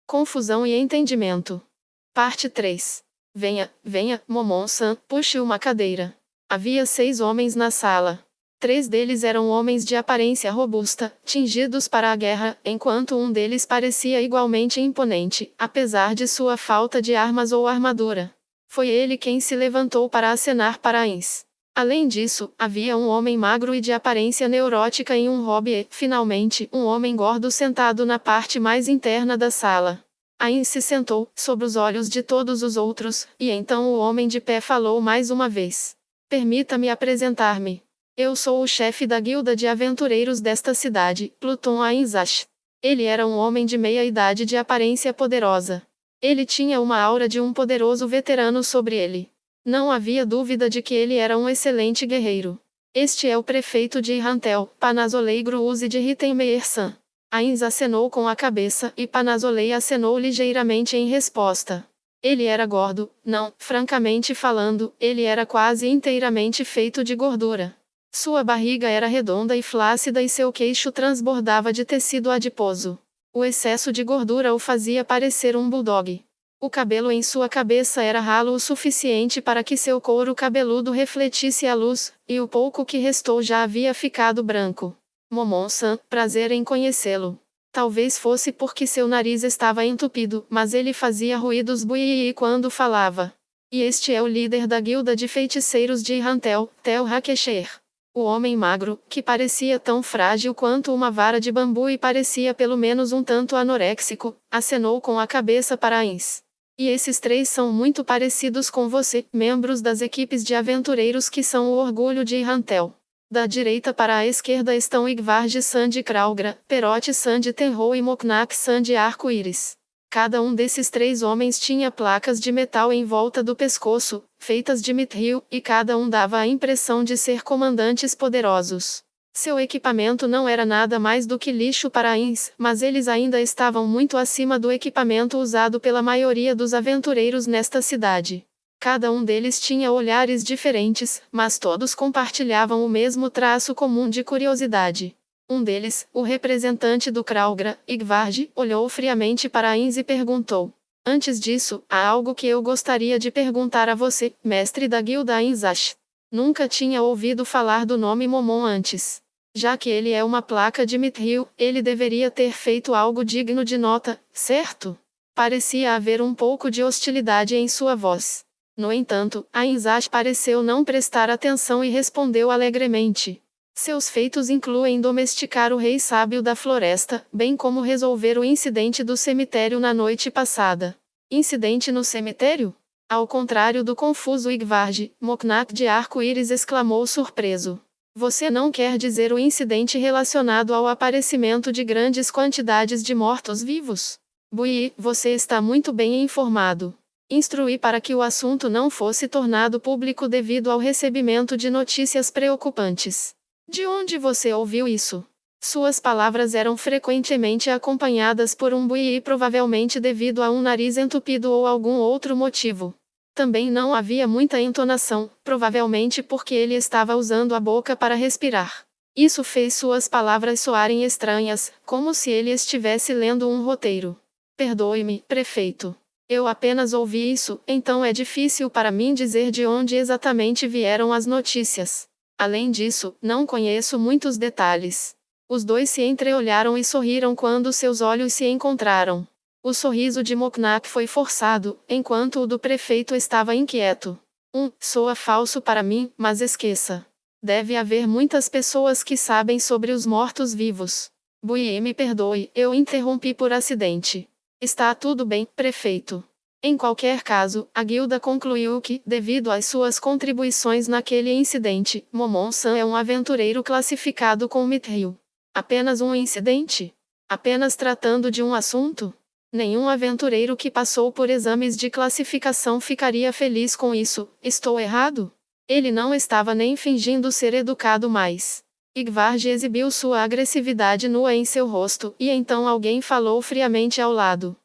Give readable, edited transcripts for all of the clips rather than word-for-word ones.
Confusão e entendimento. Parte 3. Venha, venha, Momon-san, puxe uma cadeira. Havia 6 homens na sala. 3 deles eram homens de aparência robusta, tingidos para a guerra, enquanto um deles parecia igualmente imponente, apesar de sua falta de armas ou armadura. Foi ele quem se levantou para acenar para Ains. Além disso, havia um homem magro e de aparência neurótica em um hobby e, finalmente, um homem gordo sentado na parte mais interna da sala. Ains se sentou, sob os olhos de todos os outros, e então o homem de pé falou mais uma vez. Permita-me apresentar-me. Eu sou o chefe da guilda de aventureiros desta cidade, Pluton Ainzash. Ele era um homem de meia-idade de aparência poderosa. Ele tinha uma aura de um poderoso veterano sobre ele. Não havia dúvida de que ele era um excelente guerreiro. Este é o prefeito de Irrantel, Panazolei Gruuzi de Rittenmeier-san. Ains acenou com a cabeça e Panazolei acenou ligeiramente em resposta. Ele era gordo, não, francamente falando, ele era quase inteiramente feito de gordura. Sua barriga era redonda e flácida e seu queixo transbordava de tecido adiposo. O excesso de gordura o fazia parecer um bulldog. O cabelo em sua cabeça era ralo o suficiente para que seu couro cabeludo refletisse a luz, e o pouco que restou já havia ficado branco. Momon-san, prazer em conhecê-lo. Talvez fosse porque seu nariz estava entupido, mas ele fazia ruídos buii quando falava. E este é o líder da guilda de feiticeiros de Irrantel, Tel Hakesher. O homem magro, que parecia tão frágil quanto uma vara de bambu e parecia pelo menos um tanto anoréxico, acenou com a cabeça para Ains. E esses 3 são muito parecidos com você, membros das equipes de aventureiros que são o orgulho de Irrantel. Da direita para a esquerda estão Igvarde-san de Kraugra, Perote-san de Tenrou e Moknak-san de Arco-Íris. Cada um desses 3 homens tinha placas de metal em volta do pescoço, feitas de mithril, e cada um dava a impressão de ser comandantes poderosos. Seu equipamento não era nada mais do que lixo para Ains, mas eles ainda estavam muito acima do equipamento usado pela maioria dos aventureiros nesta cidade. Cada um deles tinha olhares diferentes, mas todos compartilhavam o mesmo traço comum de curiosidade. Um deles, o representante do Kraugra, Igvarde, olhou friamente para Ains e perguntou. Antes disso, há algo que eu gostaria de perguntar a você, mestre da guilda Ainzash. Nunca tinha ouvido falar do nome Momon antes. Já que ele é uma placa de mithril, ele deveria ter feito algo digno de nota, certo? Parecia haver um pouco de hostilidade em sua voz. No entanto, Ainzash pareceu não prestar atenção e respondeu alegremente. Seus feitos incluem domesticar o rei sábio da floresta, bem como resolver o incidente do cemitério na noite passada. Incidente no cemitério? Ao contrário do confuso Igvarde, Moknak de Arco-Íris exclamou surpreso. Você não quer dizer o incidente relacionado ao aparecimento de grandes quantidades de mortos-vivos? Bui, você está muito bem informado. Instruí para que o assunto não fosse tornado público devido ao recebimento de notícias preocupantes. De onde você ouviu isso? Suas palavras eram frequentemente acompanhadas por um bui provavelmente devido a um nariz entupido ou algum outro motivo. Também não havia muita entonação, provavelmente porque ele estava usando a boca para respirar. Isso fez suas palavras soarem estranhas, como se ele estivesse lendo um roteiro. Perdoe-me, prefeito. Eu apenas ouvi isso, então é difícil para mim dizer de onde exatamente vieram as notícias. Além disso, não conheço muitos detalhes. Os 2 se entreolharam e sorriram quando seus olhos se encontraram. O sorriso de Moknak foi forçado, enquanto o do prefeito estava inquieto. Soa falso para mim, mas esqueça. Deve haver muitas pessoas que sabem sobre os mortos-vivos. Bui, me perdoe, eu interrompi por acidente. Está tudo bem, prefeito. Em qualquer caso, a guilda concluiu que, devido às suas contribuições naquele incidente, Momon-san é um aventureiro classificado com mithril. Apenas um incidente? Apenas tratando de um assunto? Nenhum aventureiro que passou por exames de classificação ficaria feliz com isso, estou errado? Ele não estava nem fingindo ser educado mais. Igvarde exibiu sua agressividade nua em seu rosto, e então alguém falou friamente ao lado.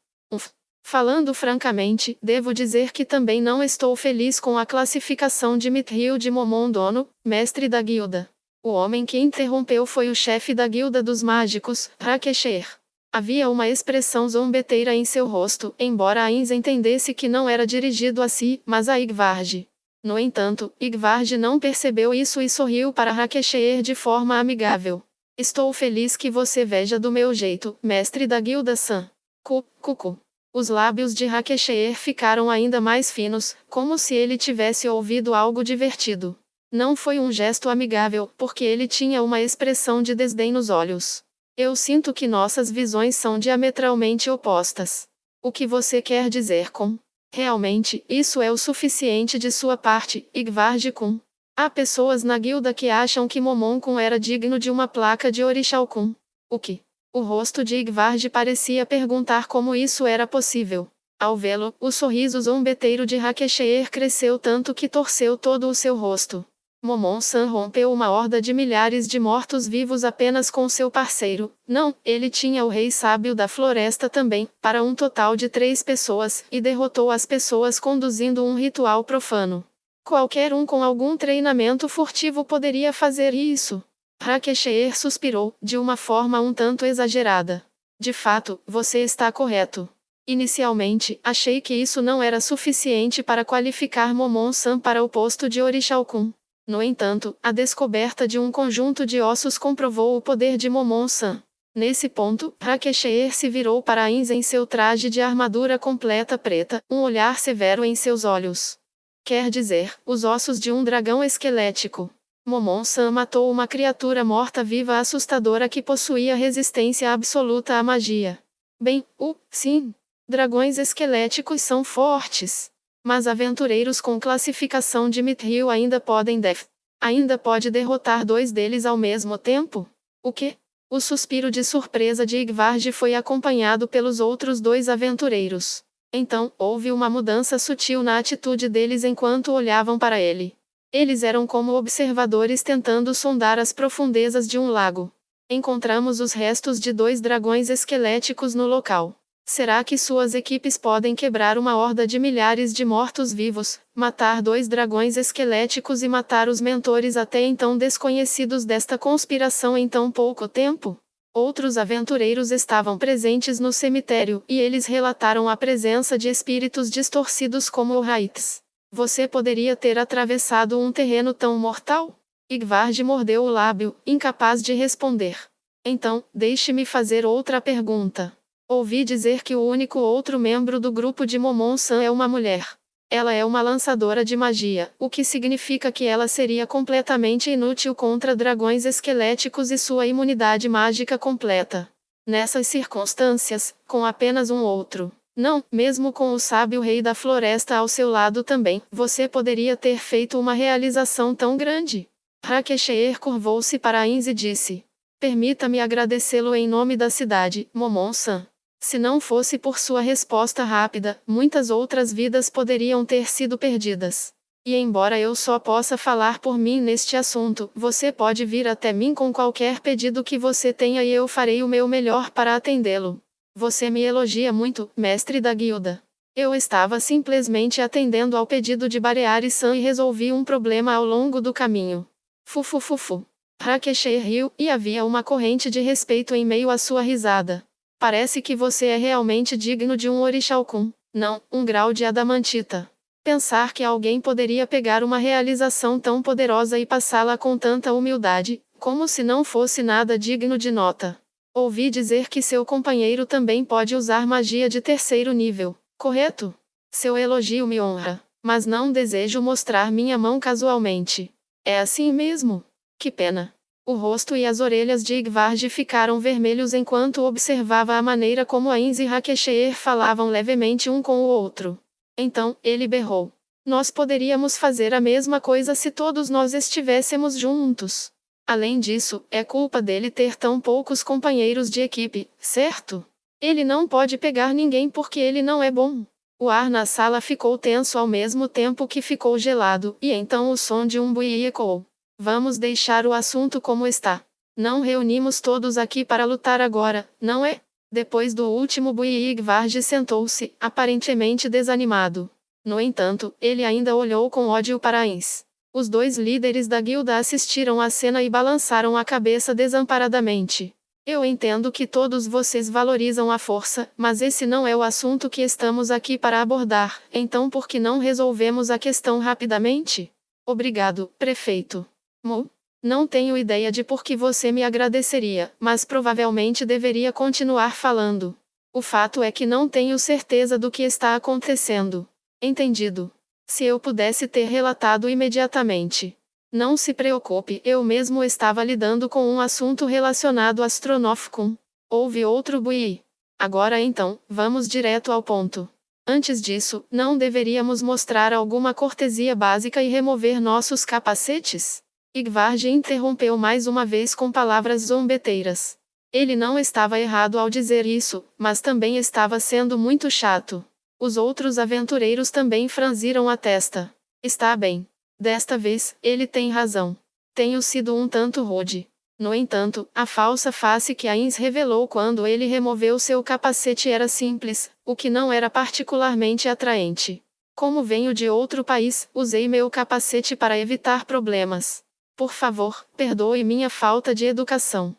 Falando francamente, devo dizer que também não estou feliz com a classificação de mithril de Momon Dono, mestre da guilda. O homem que interrompeu foi o chefe da guilda dos mágicos, Hakesher. Havia uma expressão zombeteira em seu rosto, embora Ainz entendesse que não era dirigido a si, mas a Igvard. No entanto, Igvard não percebeu isso e sorriu para Rakesheer de forma amigável. Estou feliz que você veja do meu jeito, mestre da guilda San. Cucu. Os lábios de Rakesheer ficaram ainda mais finos, como se ele tivesse ouvido algo divertido. Não foi um gesto amigável, porque ele tinha uma expressão de desdém nos olhos. Eu sinto que nossas visões são diametralmente opostas. O que você quer dizer com? Realmente, isso é o suficiente de sua parte, Igvard-kun. Há pessoas na guilda que acham que Momon-kun era digno de uma placa de Orixá-kun. O que? O rosto de Igvard parecia perguntar como isso era possível. Ao vê-lo, o sorriso zombeteiro de Rakesheer cresceu tanto que torceu todo o seu rosto. Momon-san rompeu uma horda de milhares de mortos-vivos apenas com seu parceiro. Não, ele tinha o rei sábio da floresta também, para um total de 3 pessoas, e derrotou as pessoas conduzindo um ritual profano. Qualquer um com algum treinamento furtivo poderia fazer isso. Rakesheer suspirou, de uma forma um tanto exagerada. De fato, você está correto. Inicialmente, achei que isso não era suficiente para qualificar Momon-san para o posto de Orixá-kun. No entanto, a descoberta de um conjunto de ossos comprovou o poder de Momon-san. Nesse ponto, Rakesheer se virou para Ainz em seu traje de armadura completa preta, um olhar severo em seus olhos. Quer dizer, os ossos de um dragão esquelético. Momon-san matou uma criatura morta-viva assustadora que possuía resistência absoluta à magia. Bem, sim. Dragões esqueléticos são fortes. Mas aventureiros com classificação de Mithril ainda pode derrotar 2 deles ao mesmo tempo? O quê? O suspiro de surpresa de Igvard foi acompanhado pelos outros 2 aventureiros. Então, houve uma mudança sutil na atitude deles enquanto olhavam para ele. Eles eram como observadores tentando sondar as profundezas de um lago. Encontramos os restos de 2 dragões esqueléticos no local. Será que suas equipes podem quebrar uma horda de milhares de mortos-vivos, matar 2 dragões esqueléticos e matar os mentores até então desconhecidos desta conspiração em tão pouco tempo? Outros aventureiros estavam presentes no cemitério, e eles relataram a presença de espíritos distorcidos como o Raites. Você poderia ter atravessado um terreno tão mortal? Igvard mordeu o lábio, incapaz de responder. Então, deixe-me fazer outra pergunta. Ouvi dizer que o único outro membro do grupo de Momon-san é uma mulher. Ela é uma lançadora de magia, o que significa que ela seria completamente inútil contra dragões esqueléticos e sua imunidade mágica completa. Nessas circunstâncias, com apenas um outro. Não, mesmo com o sábio rei da floresta ao seu lado também, você poderia ter feito uma realização tão grande. Rakesheer curvou-se para Ainz e disse: permita-me agradecê-lo em nome da cidade, Momon-san. Se não fosse por sua resposta rápida, muitas outras vidas poderiam ter sido perdidas. E embora eu só possa falar por mim neste assunto, você pode vir até mim com qualquer pedido que você tenha e eu farei o meu melhor para atendê-lo. Você me elogia muito, mestre da guilda. Eu estava simplesmente atendendo ao pedido de Bareari-san e resolvi um problema ao longo do caminho. Fufufufu. Rakesheer riu, e havia uma corrente de respeito em meio à sua risada. Parece que você é realmente digno de um Orixá-kun. Não, um grau de adamantita. Pensar que alguém poderia pegar uma realização tão poderosa e passá-la com tanta humildade, como se não fosse nada digno de nota. Ouvi dizer que seu companheiro também pode usar magia de 3º nível, correto? Seu elogio me honra, mas não desejo mostrar minha mão casualmente. É assim mesmo? Que pena. O rosto e as orelhas de Igvard ficaram vermelhos enquanto observava a maneira como Ainz e Rakesheer falavam levemente um com o outro. Então, ele berrou. Nós poderíamos fazer a mesma coisa se todos nós estivéssemos juntos. Além disso, é culpa dele ter tão poucos companheiros de equipe, certo? Ele não pode pegar ninguém porque ele não é bom. O ar na sala ficou tenso ao mesmo tempo que ficou gelado, e então o som de um buí ecoou. Vamos deixar o assunto como está. Não reunimos todos aqui para lutar agora, não é? Depois do último buí, Igvard sentou-se, aparentemente desanimado. No entanto, ele ainda olhou com ódio para Ainz. Os 2 líderes da guilda assistiram à cena e balançaram a cabeça desamparadamente. Eu entendo que todos vocês valorizam a força, mas esse não é o assunto que estamos aqui para abordar, então por que não resolvemos a questão rapidamente? Obrigado, prefeito. Mu? Não tenho ideia de por que você me agradeceria, mas provavelmente deveria continuar falando. O fato é que não tenho certeza do que está acontecendo. Entendido. Se eu pudesse ter relatado imediatamente. Não se preocupe, eu mesmo estava lidando com um assunto relacionado a Astronofcum. Houve outro bui. Agora então, vamos direto ao ponto. Antes disso, não deveríamos mostrar alguma cortesia básica e remover nossos capacetes? Igvarde interrompeu mais uma vez com palavras zombeteiras. Ele não estava errado ao dizer isso, mas também estava sendo muito chato. Os outros aventureiros também franziram a testa. Está bem. Desta vez, ele tem razão. Tenho sido um tanto rude. No entanto, a falsa face que Ains revelou quando ele removeu seu capacete era simples, o que não era particularmente atraente. Como venho de outro país, usei meu capacete para evitar problemas. Por favor, perdoe minha falta de educação.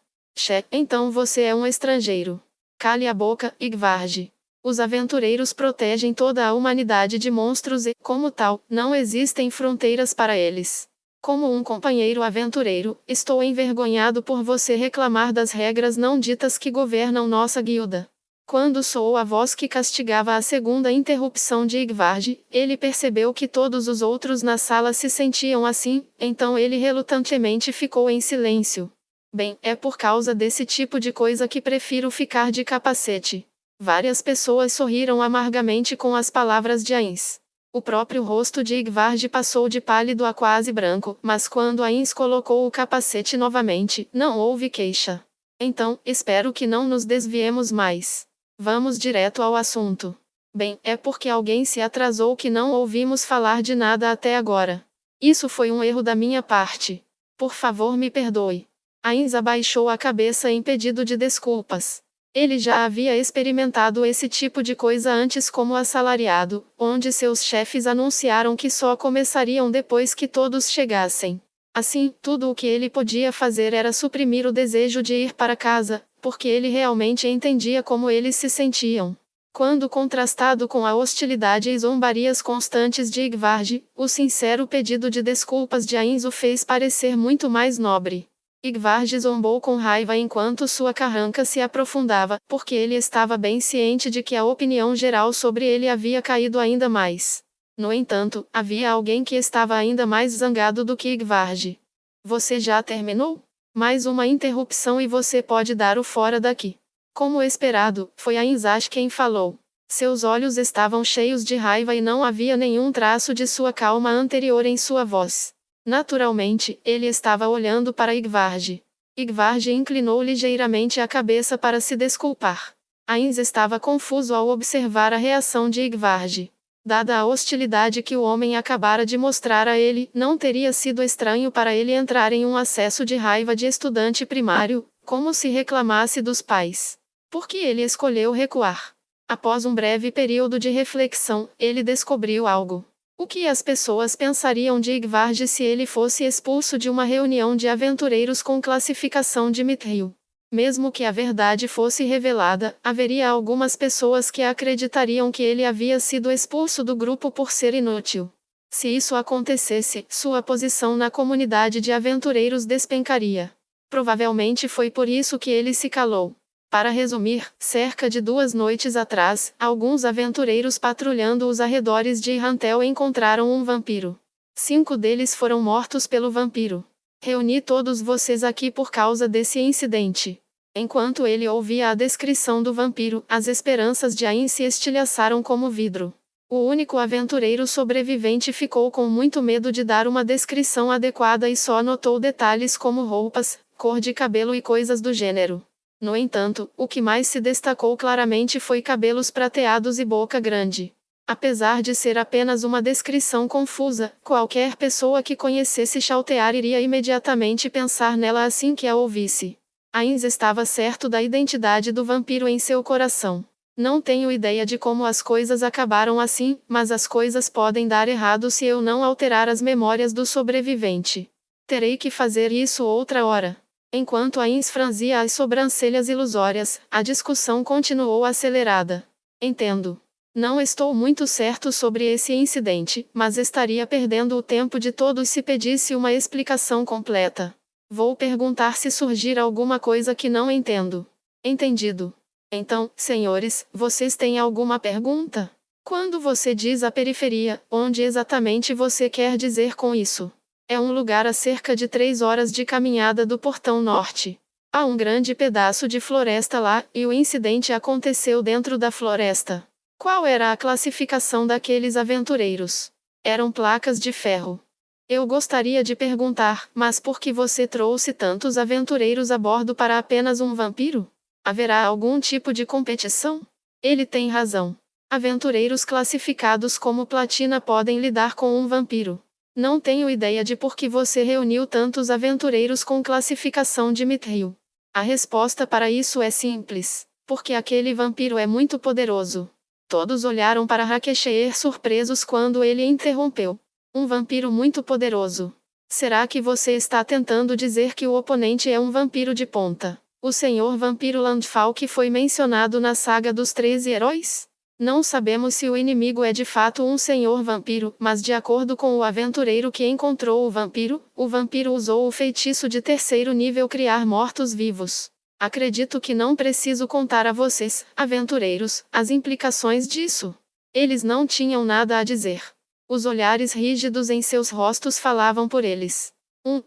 Então você é um estrangeiro. Cale a boca, Igvarde. Os aventureiros protegem toda a humanidade de monstros e, como tal, não existem fronteiras para eles. Como um companheiro aventureiro, estou envergonhado por você reclamar das regras não ditas que governam nossa guilda. Quando soou a voz que castigava a segunda interrupção de Igvarde, ele percebeu que todos os outros na sala se sentiam assim, então ele relutantemente ficou em silêncio. Bem, é por causa desse tipo de coisa que prefiro ficar de capacete. Várias pessoas sorriram amargamente com as palavras de Ains. O próprio rosto de Igvarde passou de pálido a quase branco, mas quando Ains colocou o capacete novamente, não houve queixa. Então, espero que não nos desviemos mais. Vamos direto ao assunto. Bem, é porque alguém se atrasou que não ouvimos falar de nada até agora. Isso foi um erro da minha parte. Por favor, me perdoe. Ains abaixou a cabeça em pedido de desculpas. Ele já havia experimentado esse tipo de coisa antes como assalariado, onde seus chefes anunciaram que só começariam depois que todos chegassem. Assim, tudo o que ele podia fazer era suprimir o desejo de ir para casa, porque ele realmente entendia como eles se sentiam. Quando contrastado com a hostilidade e zombarias constantes de Igvarde, o sincero pedido de desculpas de Ains o fez parecer muito mais nobre. Igvarde zombou com raiva enquanto sua carranca se aprofundava, porque ele estava bem ciente de que a opinião geral sobre ele havia caído ainda mais. No entanto, havia alguém que estava ainda mais zangado do que Igvarde. Você já terminou? Mais uma interrupção e você pode dar o fora daqui. Como esperado, foi Ainzash quem falou. Seus olhos estavam cheios de raiva e não havia nenhum traço de sua calma anterior em sua voz. Naturalmente, ele estava olhando para Igvarde. Igvarde inclinou ligeiramente a cabeça para se desculpar. Ains estava confuso ao observar a reação de Igvarde. Dada a hostilidade que o homem acabara de mostrar a ele, não teria sido estranho para ele entrar em um acesso de raiva de estudante primário, como se reclamasse dos pais. Por que ele escolheu recuar? Após um breve período de reflexão, ele descobriu algo. O que as pessoas pensariam de Igvarde se ele fosse expulso de uma reunião de aventureiros com classificação de Mithril? Mesmo que a verdade fosse revelada, haveria algumas pessoas que acreditariam que ele havia sido expulso do grupo por ser inútil. Se isso acontecesse, sua posição na comunidade de aventureiros despencaria. Provavelmente foi por isso que ele se calou. Para resumir, cerca de 2 noites atrás, alguns aventureiros patrulhando os arredores de Irrantel encontraram um vampiro. 5 deles foram mortos pelo vampiro. Reuni todos vocês aqui por causa desse incidente. Enquanto ele ouvia a descrição do vampiro, as esperanças de Ain se estilhaçaram como vidro. O único aventureiro sobrevivente ficou com muito medo de dar uma descrição adequada e só notou detalhes como roupas, cor de cabelo e coisas do gênero. No entanto, o que mais se destacou claramente foi cabelos prateados e boca grande. Apesar de ser apenas uma descrição confusa, qualquer pessoa que conhecesse Chaltear iria imediatamente pensar nela assim que a ouvisse. Ains estava certo da identidade do vampiro em seu coração. Não tenho ideia de como as coisas acabaram assim, mas as coisas podem dar errado se eu não alterar as memórias do sobrevivente. Terei que fazer isso outra hora. Enquanto Ains franzia as sobrancelhas ilusórias, a discussão continuou acelerada. Entendo. Não estou muito certo sobre esse incidente, mas estaria perdendo o tempo de todos se pedisse uma explicação completa. Vou perguntar se surgir alguma coisa que não entendo. Entendido. Então, senhores, vocês têm alguma pergunta? Quando você diz a periferia, onde exatamente você quer dizer com isso? É um lugar a cerca de 3 horas de caminhada do portão norte. Há um grande pedaço de floresta lá, e o incidente aconteceu dentro da floresta. Qual era a classificação daqueles aventureiros? Eram placas de ferro. Eu gostaria de perguntar, mas por que você trouxe tantos aventureiros a bordo para apenas um vampiro? Haverá algum tipo de competição? Ele tem razão. Aventureiros classificados como platina podem lidar com um vampiro. Não tenho ideia de por que você reuniu tantos aventureiros com classificação de Mithril. A resposta para isso é simples. Porque aquele vampiro é muito poderoso. Todos olharam para Rakesheer surpresos quando ele interrompeu. Um vampiro muito poderoso. Será que você está tentando dizer que o oponente é um vampiro de ponta? O senhor vampiro Landfall que foi mencionado na saga dos 13 heróis? Não sabemos se o inimigo é de fato um senhor vampiro, mas de acordo com o aventureiro que encontrou o vampiro usou o feitiço de 3º nível criar mortos-vivos. Acredito que não preciso contar a vocês, aventureiros, as implicações disso. Eles não tinham nada a dizer. Os olhares rígidos em seus rostos falavam por eles.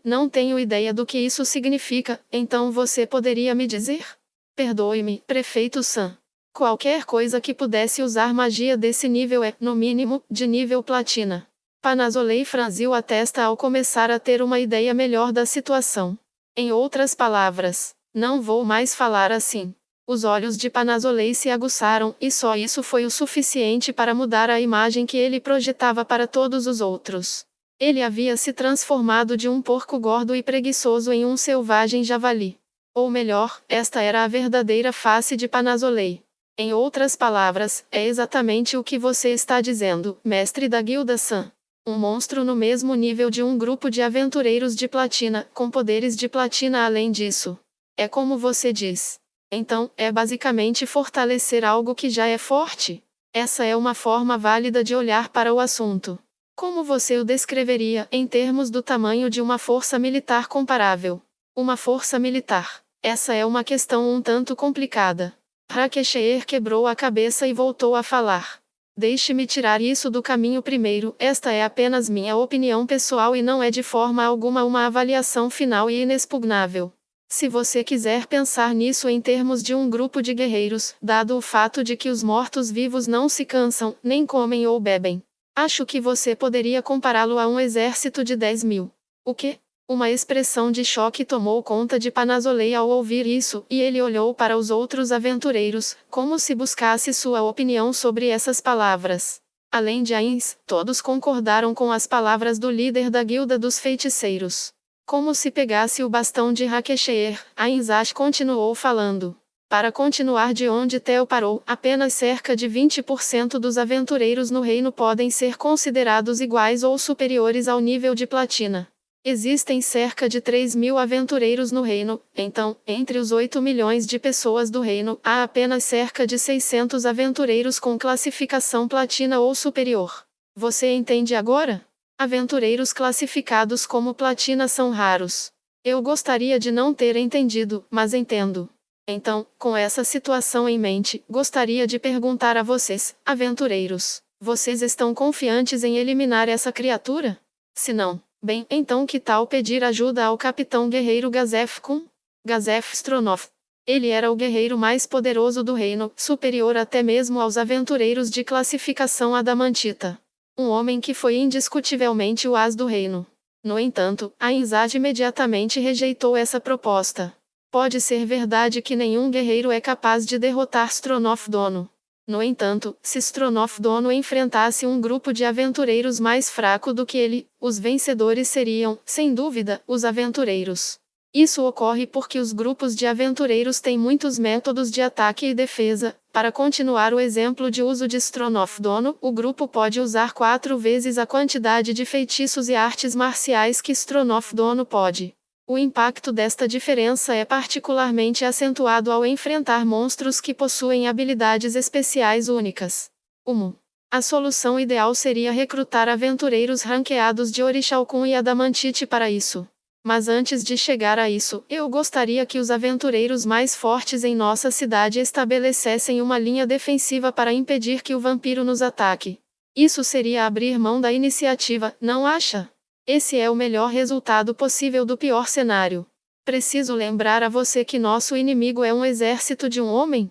Não tenho ideia do que isso significa, então você poderia me dizer? Perdoe-me, prefeito Sam. Qualquer coisa que pudesse usar magia desse nível é, no mínimo, de nível platina. Panazolei franziu a testa ao começar a ter uma ideia melhor da situação. Em outras palavras, não vou mais falar assim. Os olhos de Panazolei se aguçaram, e só isso foi o suficiente para mudar a imagem que ele projetava para todos os outros. Ele havia se transformado de um porco gordo e preguiçoso em um selvagem javali. Ou melhor, esta era a verdadeira face de Panazolei. Em outras palavras, é exatamente o que você está dizendo, mestre da Guilda Sam. Um monstro no mesmo nível de um grupo de aventureiros de platina, com poderes de platina além disso. É como você diz. Então, é basicamente fortalecer algo que já é forte. Essa é uma forma válida de olhar para o assunto. Como você o descreveria, em termos do tamanho de uma força militar comparável? Uma força militar. Essa é uma questão um tanto complicada. Rakesheer quebrou a cabeça e voltou a falar. Deixe-me tirar isso do caminho primeiro, esta é apenas minha opinião pessoal e não é de forma alguma uma avaliação final e inexpugnável. Se você quiser pensar nisso em termos de um grupo de guerreiros, dado o fato de que os mortos-vivos não se cansam, nem comem ou bebem, acho que você poderia compará-lo a um exército de 10.000. O quê? Uma expressão de choque tomou conta de Panazolei ao ouvir isso, e ele olhou para os outros aventureiros, como se buscasse sua opinião sobre essas palavras. Além de Ains, todos concordaram com as palavras do líder da Guilda dos Feiticeiros. Como se pegasse o bastão de Rakesheer, Ainsash continuou falando. Para continuar de onde Theo parou, apenas cerca de 20% dos aventureiros no reino podem ser considerados iguais ou superiores ao nível de platina. Existem cerca de 3.000 aventureiros no reino, então, entre os 8 milhões de pessoas do reino, há apenas cerca de 600 aventureiros com classificação platina ou superior. Você entende agora? Aventureiros classificados como platina são raros. Eu gostaria de não ter entendido, mas entendo. Então, com essa situação em mente, gostaria de perguntar a vocês, aventureiros, vocês estão confiantes em eliminar essa criatura? Se não, bem, então que tal pedir ajuda ao capitão guerreiro Gazef Kun? Gazef Stronoff. Ele era o guerreiro mais poderoso do reino, superior até mesmo aos aventureiros de classificação adamantita. Um homem que foi indiscutivelmente o as do reino. No entanto, Ainzad imediatamente rejeitou essa proposta. Pode ser verdade que nenhum guerreiro é capaz de derrotar Stronoff Dono. No entanto, se Stronoff Dono enfrentasse um grupo de aventureiros mais fraco do que ele, os vencedores seriam, sem dúvida, os aventureiros. Isso ocorre porque os grupos de aventureiros têm muitos métodos de ataque e defesa. Para continuar o exemplo de uso de Stronoff Dono, o grupo pode usar 4 vezes a quantidade de feitiços e artes marciais que Stronoff Dono pode. O impacto desta diferença é particularmente acentuado ao enfrentar monstros que possuem habilidades especiais únicas. 1. A solução ideal seria recrutar aventureiros ranqueados de Orichalcum e Adamantite para isso. Mas antes de chegar a isso, eu gostaria que os aventureiros mais fortes em nossa cidade estabelecessem uma linha defensiva para impedir que o vampiro nos ataque. Isso seria abrir mão da iniciativa, não acha? Esse é o melhor resultado possível do pior cenário. Preciso lembrar a você que nosso inimigo é um exército de um homem?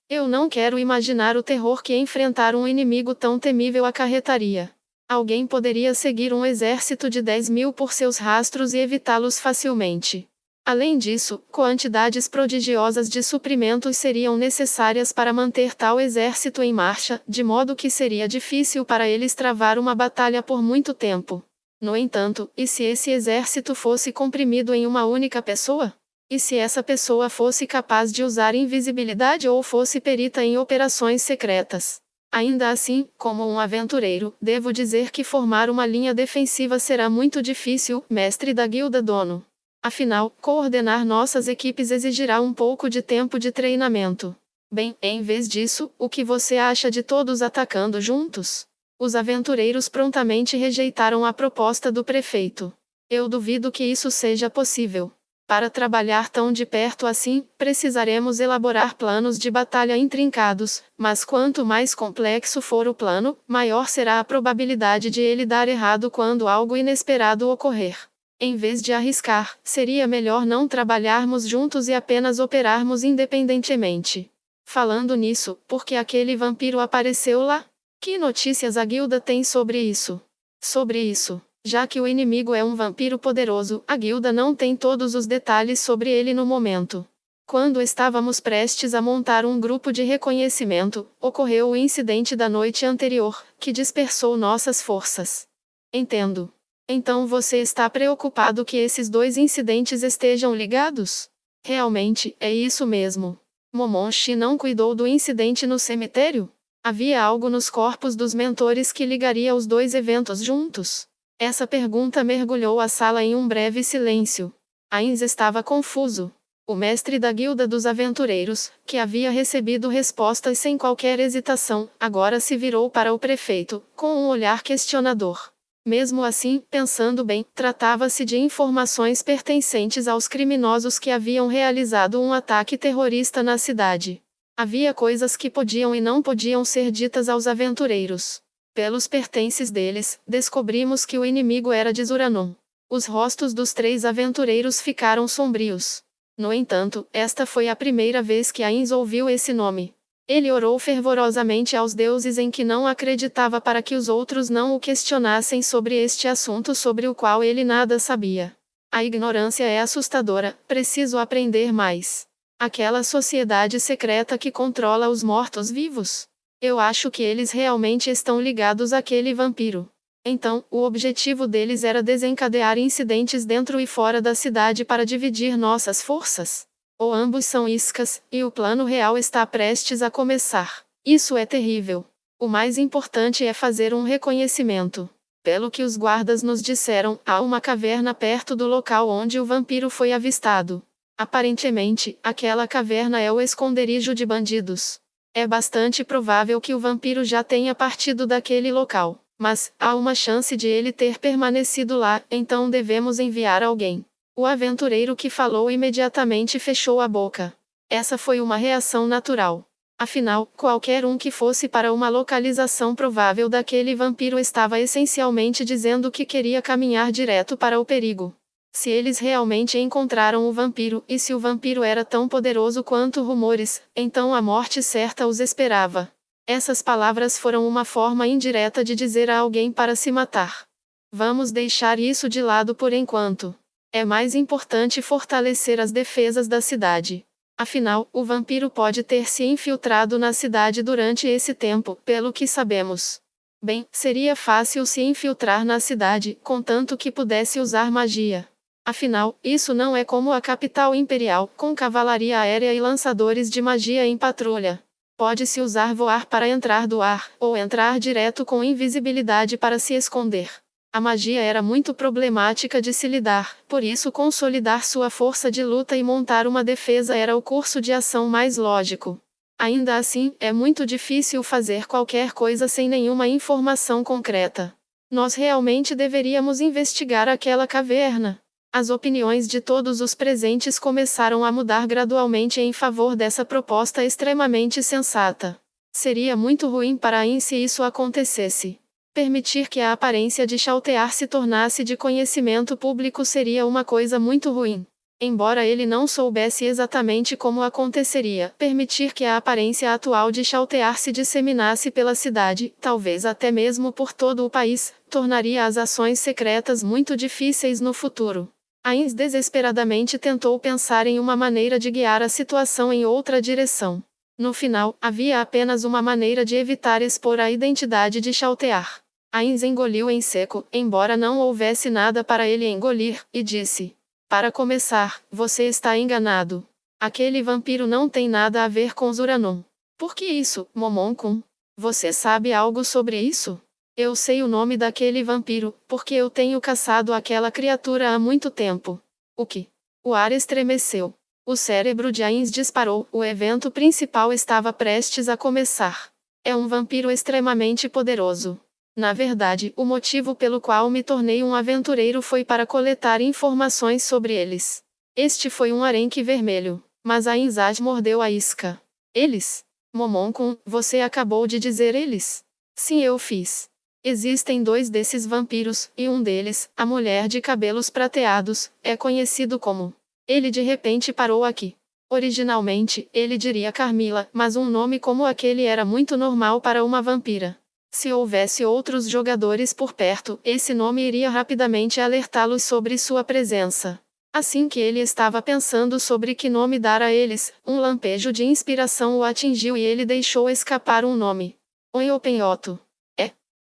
Eu não quero imaginar o terror que enfrentar um inimigo tão temível acarretaria. Alguém poderia seguir um exército de 10.000 por seus rastros e evitá-los facilmente. Além disso, quantidades prodigiosas de suprimentos seriam necessárias para manter tal exército em marcha, de modo que seria difícil para eles travar uma batalha por muito tempo. No entanto, e se esse exército fosse comprimido em uma única pessoa? E se essa pessoa fosse capaz de usar invisibilidade ou fosse perita em operações secretas? Ainda assim, como um aventureiro, devo dizer que formar uma linha defensiva será muito difícil, mestre da Guilda Dono. Afinal, coordenar nossas equipes exigirá um pouco de tempo de treinamento. Bem, em vez disso, o que você acha de todos atacando juntos? Os aventureiros prontamente rejeitaram a proposta do prefeito. Eu duvido que isso seja possível. Para trabalhar tão de perto assim, precisaremos elaborar planos de batalha intrincados, mas quanto mais complexo for o plano, maior será a probabilidade de ele dar errado quando algo inesperado ocorrer. Em vez de arriscar, seria melhor não trabalharmos juntos e apenas operarmos independentemente. Falando nisso, por que aquele vampiro apareceu lá? Que notícias a guilda tem sobre isso? Sobre isso. Já que o inimigo é um vampiro poderoso, a guilda não tem todos os detalhes sobre ele no momento. Quando estávamos prestes a montar um grupo de reconhecimento, ocorreu o incidente da noite anterior, que dispersou nossas forças. Entendo. Então você está preocupado que esses dois incidentes estejam ligados? Realmente, é isso mesmo. Momonchi não cuidou do incidente no cemitério? Havia algo nos corpos dos mentores que ligaria os dois eventos juntos? Essa pergunta mergulhou a sala em um breve silêncio. Ainz estava confuso. O mestre da Guilda dos Aventureiros, que havia recebido respostas sem qualquer hesitação, agora se virou para o prefeito, com um olhar questionador. Mesmo assim, pensando bem, tratava-se de informações pertencentes aos criminosos que haviam realizado um ataque terrorista na cidade. Havia coisas que podiam e não podiam ser ditas aos aventureiros. Pelos pertences deles, descobrimos que o inimigo era de Zuranon. Os rostos dos 3 aventureiros ficaram sombrios. No entanto, esta foi a primeira vez que Ainz ouviu esse nome. Ele orou fervorosamente aos deuses em que não acreditava para que os outros não o questionassem sobre este assunto sobre o qual ele nada sabia. A ignorância é assustadora, preciso aprender mais. Aquela sociedade secreta que controla os mortos-vivos? Eu acho que eles realmente estão ligados àquele vampiro. Então, o objetivo deles era desencadear incidentes dentro e fora da cidade para dividir nossas forças? Ou ambos são iscas, e o plano real está prestes a começar? Isso é terrível. O mais importante é fazer um reconhecimento. Pelo que os guardas nos disseram, há uma caverna perto do local onde o vampiro foi avistado. Aparentemente, aquela caverna é o esconderijo de bandidos. É bastante provável que o vampiro já tenha partido daquele local, mas há uma chance de ele ter permanecido lá, então devemos enviar alguém. O aventureiro que falou imediatamente fechou a boca. Essa foi uma reação natural. Afinal, qualquer um que fosse para uma localização provável daquele vampiro estava essencialmente dizendo que queria caminhar direto para o perigo. Se eles realmente encontraram o vampiro, e se o vampiro era tão poderoso quanto rumores, então a morte certa os esperava. Essas palavras foram uma forma indireta de dizer a alguém para se matar. Vamos deixar isso de lado por enquanto. É mais importante fortalecer as defesas da cidade. Afinal, o vampiro pode ter se infiltrado na cidade durante esse tempo, pelo que sabemos. Bem, seria fácil se infiltrar na cidade, contanto que pudesse usar magia. Afinal, isso não é como a capital imperial, com cavalaria aérea e lançadores de magia em patrulha. Pode-se usar voar para entrar do ar, ou entrar direto com invisibilidade para se esconder. A magia era muito problemática de se lidar, por isso consolidar sua força de luta e montar uma defesa era o curso de ação mais lógico. Ainda assim, é muito difícil fazer qualquer coisa sem nenhuma informação concreta. Nós realmente deveríamos investigar aquela caverna. As opiniões de todos os presentes começaram a mudar gradualmente em favor dessa proposta extremamente sensata. Seria muito ruim para Ain se isso acontecesse. Permitir que a aparência de Chaltear se tornasse de conhecimento público seria uma coisa muito ruim. Embora ele não soubesse exatamente como aconteceria, permitir que a aparência atual de Chaltear se disseminasse pela cidade, talvez até mesmo por todo o país, tornaria as ações secretas muito difíceis no futuro. Ains desesperadamente tentou pensar em uma maneira de guiar a situação em outra direção. No final, havia apenas uma maneira de evitar expor a identidade de Chaltear. Ains engoliu em seco, embora não houvesse nada para ele engolir, e disse: para começar, você está enganado. Aquele vampiro não tem nada a ver com Zuranon. Por que isso, Momon-kun? Você sabe algo sobre isso? Eu sei o nome daquele vampiro, porque eu tenho caçado aquela criatura há muito tempo. O que? O ar estremeceu. O cérebro de Ains disparou, o evento principal estava prestes a começar. É um vampiro extremamente poderoso. Na verdade, o motivo pelo qual me tornei um aventureiro foi para coletar informações sobre eles. Este foi um arenque vermelho, mas a Inzaz mordeu a isca. Eles? Momon-kun, você acabou de dizer eles? Sim, eu fiz. Existem 2 desses vampiros, e um deles, a mulher de cabelos prateados, é conhecido como. Ele de repente parou aqui. Originalmente, ele diria Carmila, mas um nome como aquele era muito normal para uma vampira. Se houvesse outros jogadores por perto, esse nome iria rapidamente alertá-los sobre sua presença. Assim que ele estava pensando sobre que nome dar a eles, um lampejo de inspiração o atingiu e ele deixou escapar um nome. Onhopenhoto.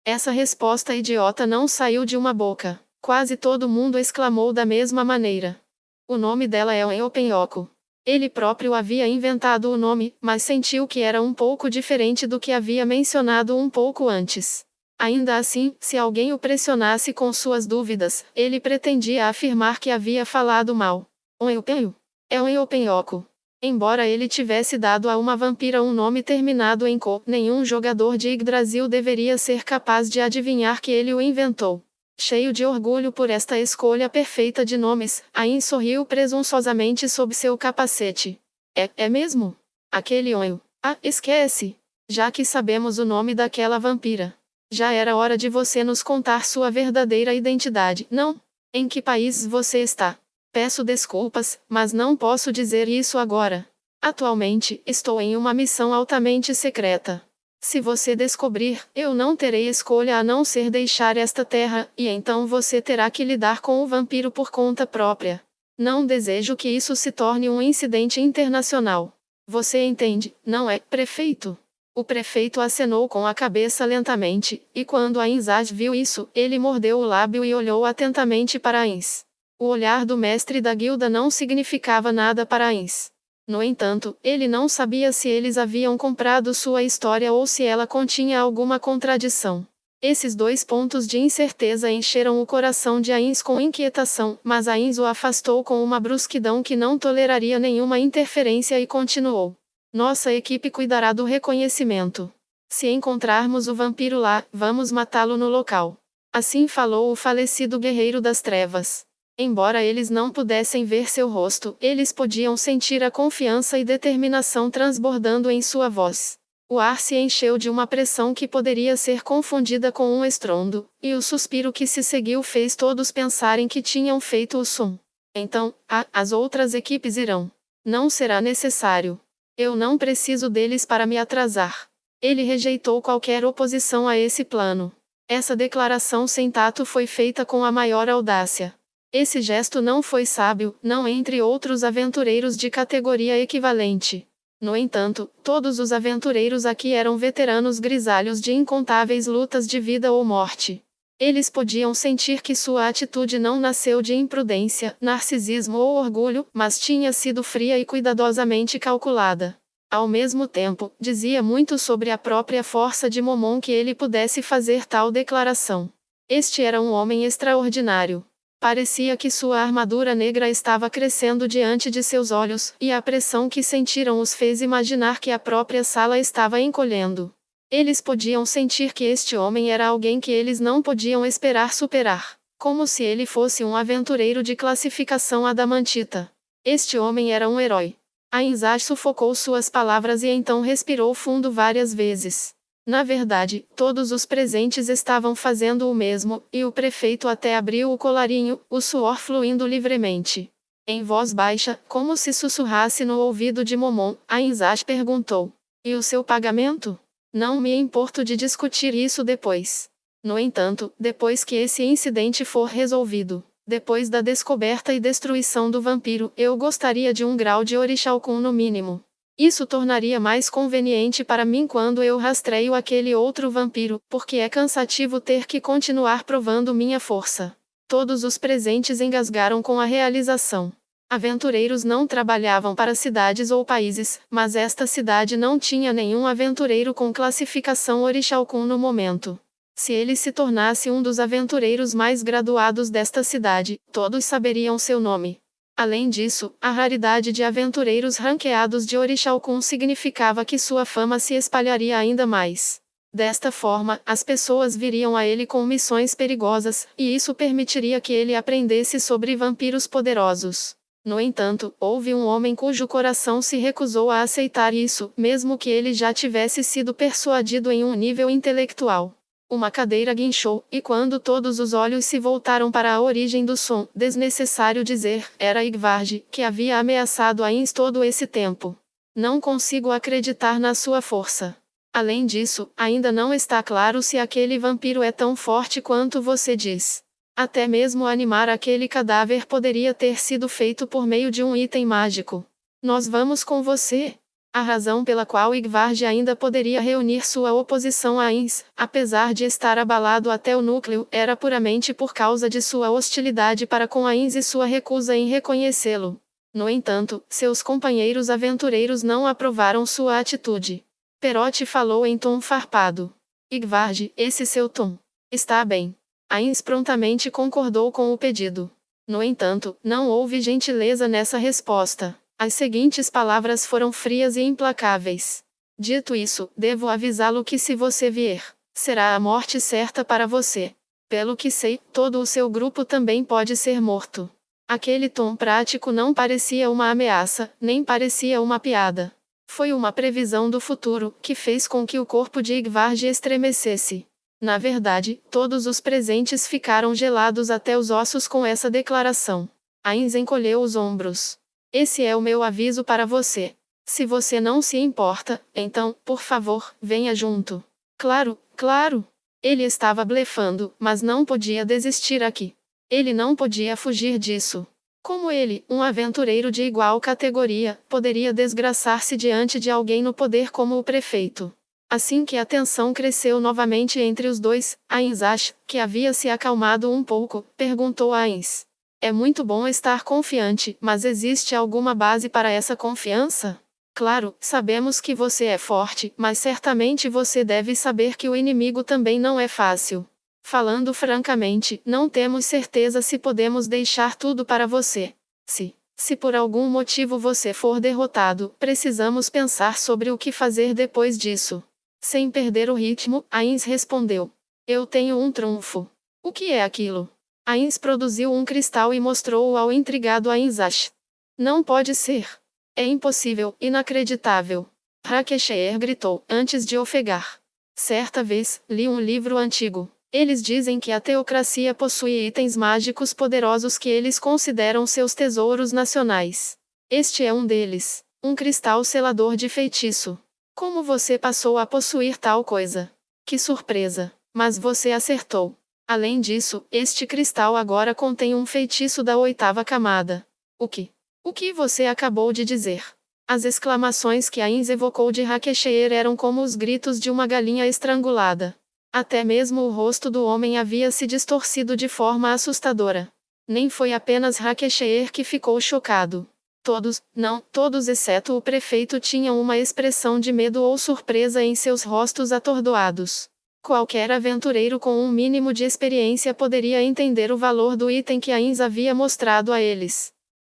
Essa resposta idiota não saiu de uma boca. Quase todo mundo exclamou da mesma maneira. O nome dela é Onhopenhoco. Ele próprio havia inventado o nome, mas sentiu que era um pouco diferente do que havia mencionado um pouco antes. Ainda assim, se alguém o pressionasse com suas dúvidas, ele pretendia afirmar que havia falado mal. Onhopenho? É Onhopenhoco. Embora ele tivesse dado a uma vampira um nome terminado em co, nenhum jogador de Yggdrasil deveria ser capaz de adivinhar que ele o inventou. Cheio de orgulho por esta escolha perfeita de nomes, Ain sorriu presunçosamente sob seu capacete. É mesmo? Aquele onho. Ah, esquece! Já que sabemos o nome daquela vampira. Já era hora de você nos contar sua verdadeira identidade, não? Em que país você está? Peço desculpas, mas não posso dizer isso agora. Atualmente, estou em uma missão altamente secreta. Se você descobrir, eu não terei escolha a não ser deixar esta terra, e então você terá que lidar com o vampiro por conta própria. Não desejo que isso se torne um incidente internacional. Você entende, não é, prefeito? O prefeito acenou com a cabeça lentamente, e quando Ainzaz viu isso, ele mordeu o lábio e olhou atentamente para Ains. O olhar do mestre da guilda não significava nada para Ains. No entanto, ele não sabia se eles haviam comprado sua história ou se ela continha alguma contradição. Esses 2 pontos de incerteza encheram o coração de Ains com inquietação, mas Ains o afastou com uma brusquidão que não toleraria nenhuma interferência e continuou. Nossa equipe cuidará do reconhecimento. Se encontrarmos o vampiro lá, vamos matá-lo no local. Assim falou o falecido guerreiro das trevas. Embora eles não pudessem ver seu rosto, eles podiam sentir a confiança e determinação transbordando em sua voz. O ar se encheu de uma pressão que poderia ser confundida com um estrondo, e o suspiro que se seguiu fez todos pensarem que tinham feito o som. Então, as outras equipes irão. Não será necessário. Eu não preciso deles para me atrasar. Ele rejeitou qualquer oposição a esse plano. Essa declaração sem tato foi feita com a maior audácia. Esse gesto não foi sábio, não entre outros aventureiros de categoria equivalente. No entanto, todos os aventureiros aqui eram veteranos grisalhos de incontáveis lutas de vida ou morte. Eles podiam sentir que sua atitude não nasceu de imprudência, narcisismo ou orgulho, mas tinha sido fria e cuidadosamente calculada. Ao mesmo tempo, dizia muito sobre a própria força de Momon que ele pudesse fazer tal declaração. Este era um homem extraordinário. Parecia que sua armadura negra estava crescendo diante de seus olhos, e a pressão que sentiram os fez imaginar que a própria sala estava encolhendo. Eles podiam sentir que este homem era alguém que eles não podiam esperar superar, como se ele fosse um aventureiro de classificação adamantita. Este homem era um herói. Ainzat sufocou suas palavras e então respirou fundo várias vezes. Na verdade, todos os presentes estavam fazendo o mesmo, e o prefeito até abriu o colarinho, o suor fluindo livremente. Em voz baixa, como se sussurrasse no ouvido de Momon, Ainzat perguntou: "E o seu pagamento?" "Não me importo de discutir isso depois. No entanto, depois que esse incidente for resolvido, depois da descoberta e destruição do vampiro, eu gostaria de um grau de Orixalcum no mínimo. Isso tornaria mais conveniente para mim quando eu rastreio aquele outro vampiro, porque é cansativo ter que continuar provando minha força." Todos os presentes engasgaram com a realização. Aventureiros não trabalhavam para cidades ou países, mas esta cidade não tinha nenhum aventureiro com classificação Orixalcum no momento. Se ele se tornasse um dos aventureiros mais graduados desta cidade, todos saberiam seu nome. Além disso, a raridade de aventureiros ranqueados de Orixalcum significava que sua fama se espalharia ainda mais. Desta forma, as pessoas viriam a ele com missões perigosas, e isso permitiria que ele aprendesse sobre vampiros poderosos. No entanto, houve um homem cujo coração se recusou a aceitar isso, mesmo que ele já tivesse sido persuadido em um nível intelectual. Uma cadeira guinchou, e quando todos os olhos se voltaram para a origem do som, desnecessário dizer, era Igvarde, que havia ameaçado Ainz todo esse tempo. "Não consigo acreditar na sua força. Além disso, ainda não está claro se aquele vampiro é tão forte quanto você diz. Até mesmo animar aquele cadáver poderia ter sido feito por meio de um item mágico. Nós vamos com você." A razão pela qual Igvarde ainda poderia reunir sua oposição a Ainz, apesar de estar abalado até o núcleo, era puramente por causa de sua hostilidade para com Ainz e sua recusa em reconhecê-lo. No entanto, seus companheiros aventureiros não aprovaram sua atitude. Perotti falou em tom farpado. "Igvarde, esse seu tom. Está bem." Ainz prontamente concordou com o pedido. No entanto, não houve gentileza nessa resposta. As seguintes palavras foram frias e implacáveis. "Dito isso, devo avisá-lo que se você vier, será a morte certa para você. Pelo que sei, todo o seu grupo também pode ser morto." Aquele tom prático não parecia uma ameaça, nem parecia uma piada. Foi uma previsão do futuro, que fez com que o corpo de Igvarde estremecesse. Na verdade, todos os presentes ficaram gelados até os ossos com essa declaração. Ainz encolheu os ombros. "Esse é o meu aviso para você. Se você não se importa, então, por favor, venha junto." "Claro, claro." Ele estava blefando, mas não podia desistir aqui. Ele não podia fugir disso. Como ele, um aventureiro de igual categoria, poderia desgraçar-se diante de alguém no poder como o prefeito? Assim que a tensão cresceu novamente entre os dois, Ainzat, que havia se acalmado um pouco, perguntou a Ainz: "É muito bom estar confiante, mas existe alguma base para essa confiança?" "Claro, sabemos que você é forte, mas certamente você deve saber que o inimigo também não é fácil. Falando francamente, não temos certeza se podemos deixar tudo para você. Se por algum motivo você for derrotado, precisamos pensar sobre o que fazer depois disso." Sem perder o ritmo, Ainz respondeu: "Eu tenho um trunfo." "O que é aquilo?" Ainz produziu um cristal e mostrou-o ao intrigado Ainzat. "Não pode ser. É impossível, inacreditável." Rakesheer gritou, antes de ofegar. "Certa vez, li um livro antigo. Eles dizem que a teocracia possui itens mágicos poderosos que eles consideram seus tesouros nacionais. Este é um deles, um cristal selador de feitiço. Como você passou a possuir tal coisa? Que surpresa! Mas você acertou. Além disso, este cristal agora contém um feitiço da 8ª camada." "O que? O que você acabou de dizer?" As exclamações que Ainz evocou de Rakesheer eram como os gritos de uma galinha estrangulada. Até mesmo o rosto do homem havia se distorcido de forma assustadora. Nem foi apenas Rakesheer que ficou chocado. Todos, não, todos exceto o prefeito tinham uma expressão de medo ou surpresa em seus rostos atordoados. Qualquer aventureiro com um mínimo de experiência poderia entender o valor do item que Ainz havia mostrado a eles.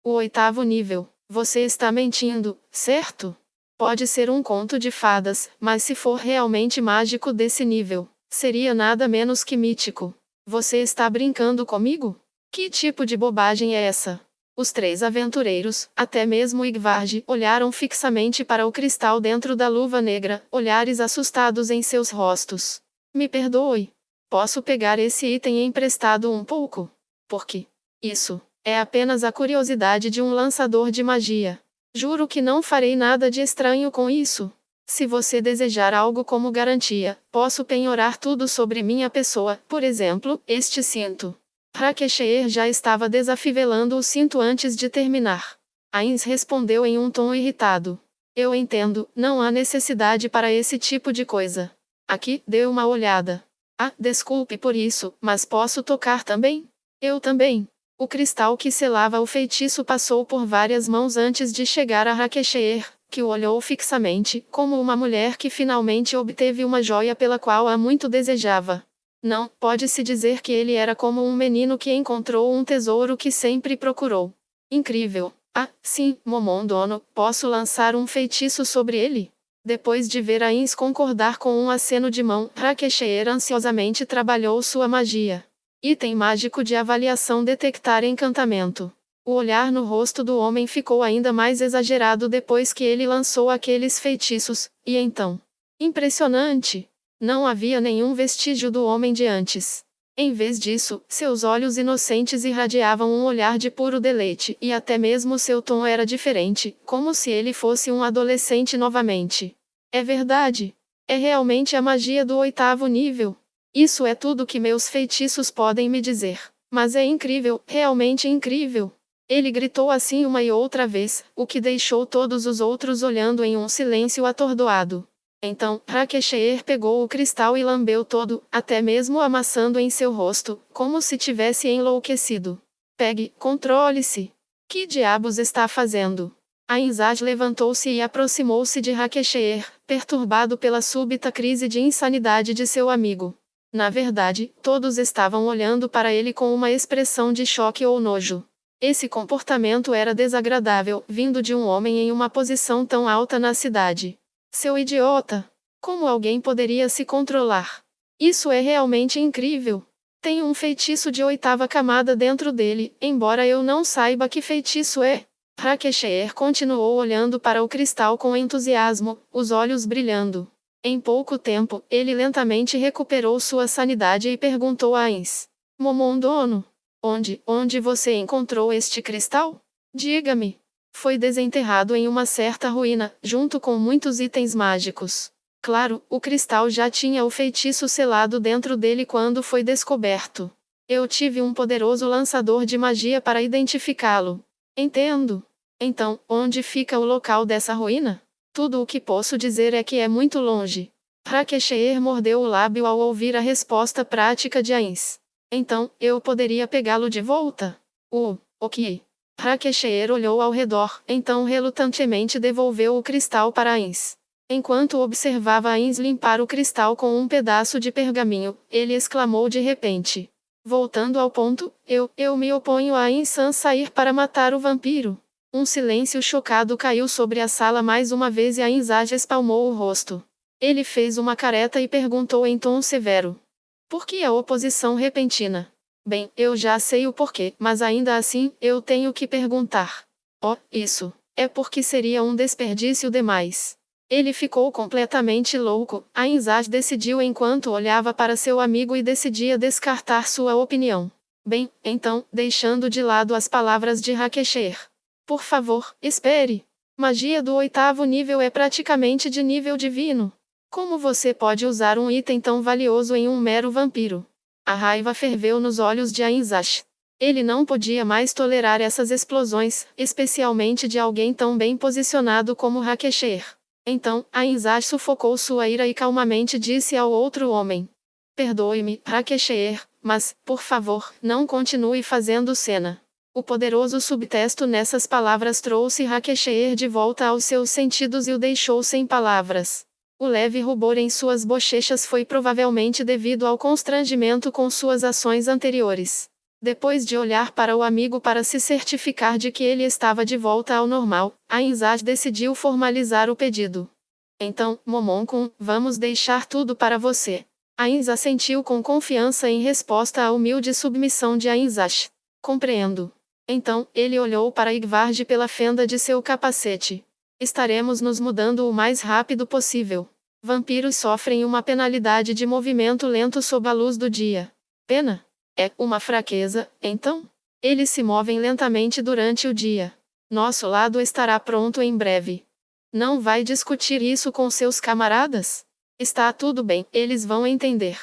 O 8º nível. Você está mentindo, certo? Pode ser um conto de fadas, mas se for realmente mágico desse nível, seria nada menos que mítico. Você está brincando comigo? Que tipo de bobagem é essa? Os 3 aventureiros, até mesmo Igvarde, olharam fixamente para o cristal dentro da luva negra, olhares assustados em seus rostos. Me perdoe. Posso pegar esse item emprestado um pouco? Porque isso é apenas a curiosidade de um lançador de magia. Juro que não farei nada de estranho com isso. Se você desejar algo como garantia, posso penhorar tudo sobre minha pessoa, por exemplo, este cinto. Rakesheer já estava desafivelando o cinto antes de terminar. Ainz respondeu em um tom irritado. Eu entendo, não há necessidade para esse tipo de coisa. Aqui, dê uma olhada. Ah, desculpe por isso, mas posso tocar também? Eu também. O cristal que selava o feitiço passou por várias mãos antes de chegar a Rakesheer, que o olhou fixamente, como uma mulher que finalmente obteve uma joia pela qual há muito desejava. Não, pode-se dizer que ele era como um menino que encontrou um tesouro que sempre procurou. Incrível. Ah, sim, Momondono, posso lançar um feitiço sobre ele? Depois de ver Ainz concordar com um aceno de mão, Rakesheer ansiosamente trabalhou sua magia. Item mágico de avaliação: detectar encantamento. O olhar no rosto do homem ficou ainda mais exagerado depois que ele lançou aqueles feitiços, e então... Impressionante! Não havia nenhum vestígio do homem de antes. Em vez disso, seus olhos inocentes irradiavam um olhar de puro deleite, e até mesmo seu tom era diferente, como se ele fosse um adolescente novamente. É verdade. É realmente a magia do 8º nível. Isso é tudo que meus feitiços podem me dizer. Mas é incrível, realmente incrível. Ele gritou assim uma e outra vez, o que deixou todos os outros olhando em um silêncio atordoado. Então, Rakesheer pegou o cristal e lambeu todo, até mesmo amassando em seu rosto, como se tivesse enlouquecido. Pegue, controle-se. Que diabos está fazendo? Ainzaj levantou-se e aproximou-se de Rakesheer, perturbado pela súbita crise de insanidade de seu amigo. Na verdade, todos estavam olhando para ele com uma expressão de choque ou nojo. Esse comportamento era desagradável, vindo de um homem em uma posição tão alta na cidade. Seu idiota! Como alguém poderia se controlar? Isso é realmente incrível. Tem um feitiço de 8ª camada dentro dele, embora eu não saiba que feitiço é. Rakesheer continuou olhando para o cristal com entusiasmo, os olhos brilhando. Em pouco tempo, ele lentamente recuperou sua sanidade e perguntou a Ainz. Momondono, onde você encontrou este cristal? Diga-me. Foi desenterrado em uma certa ruína, junto com muitos itens mágicos. Claro, o cristal já tinha o feitiço selado dentro dele quando foi descoberto. Eu tive um poderoso lançador de magia para identificá-lo. Entendo. Então, onde fica o local dessa ruína? Tudo o que posso dizer é que é muito longe. Rakesheer mordeu o lábio ao ouvir a resposta prática de Ainz. Então, eu poderia pegá-lo de volta? O que? Rakesheer olhou ao redor, então relutantemente devolveu o cristal para Ainz. Enquanto observava Ainz limpar o cristal com um pedaço de pergaminho, ele exclamou de repente. Voltando ao ponto, eu me oponho a Ainz-san sair para matar o vampiro. Um silêncio chocado caiu sobre a sala mais uma vez e Ainzaj espalmou o rosto. Ele fez uma careta e perguntou em tom severo. Por que a oposição repentina? Bem, eu já sei o porquê, mas ainda assim, eu tenho que perguntar. Oh, isso. É porque seria um desperdício demais. Ele ficou completamente louco. Ainzaj decidiu enquanto olhava para seu amigo e decidia descartar sua opinião. Bem, então, deixando de lado as palavras de Rakesheer. Por favor, espere. Magia do 8º nível é praticamente de nível divino. Como você pode usar um item tão valioso em um mero vampiro? A raiva ferveu nos olhos de Ainzaj. Ele não podia mais tolerar essas explosões, especialmente de alguém tão bem posicionado como Rakesheer. Então, Ainzaj sufocou sua ira e calmamente disse ao outro homem. Perdoe-me, Rakesheer, mas, por favor, não continue fazendo cena. O poderoso subtexto nessas palavras trouxe Rakesheer de volta aos seus sentidos e o deixou sem palavras. O leve rubor em suas bochechas foi provavelmente devido ao constrangimento com suas ações anteriores. Depois de olhar para o amigo para se certificar de que ele estava de volta ao normal, Ainzad decidiu formalizar o pedido. Então, Momoncum, vamos deixar tudo para você. Ainza assentiu com confiança em resposta à humilde submissão de Ainzat. Compreendo. Então, ele olhou para Igvard pela fenda de seu capacete. Estaremos nos mudando o mais rápido possível. Vampiros sofrem uma penalidade de movimento lento sob a luz do dia. Pena? É uma fraqueza, então? Eles se movem lentamente durante o dia. Nosso lado estará pronto em breve. Não vai discutir isso com seus camaradas? Está tudo bem, eles vão entender.